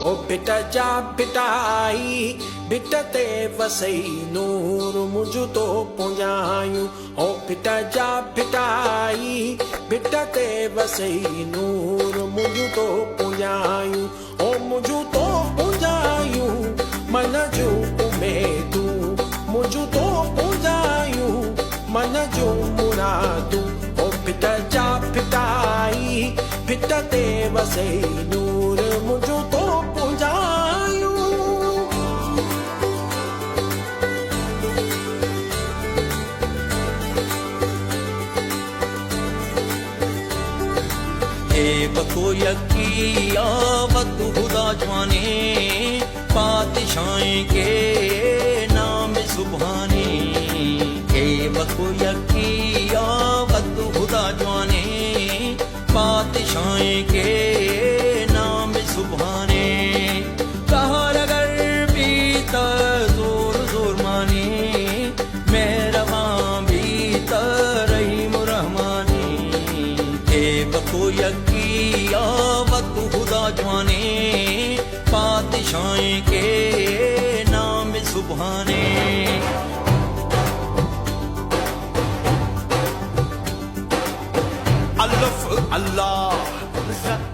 ओ बेटा जा बिटाई बिट ते वसई नूर मुझ तो पुंजायूं ओ बेटा जा बिटाई बिट ते वसई नूर मुझ तो पुंजायूं ओ मुझ तो पुंजायूं मन जो उमेदूं मुझ तो पुंजायूं मन जो मुरादूं ओ बिट जा बिटाई बिट ते वसई नूर मुझ तो पुंजायूं बको यकी आवत खुदा जवाने पातशाही के नाम सुबहाने बको यकी आवत खुदा जवाने पातशाही के नाम सुबहाने कहर अगर भी जोर जोर माने मेहरबान भी रहीम रहमानी बको यकी आवत खुदा जवाने पातशाही के नाम सुबहाने अल्लाह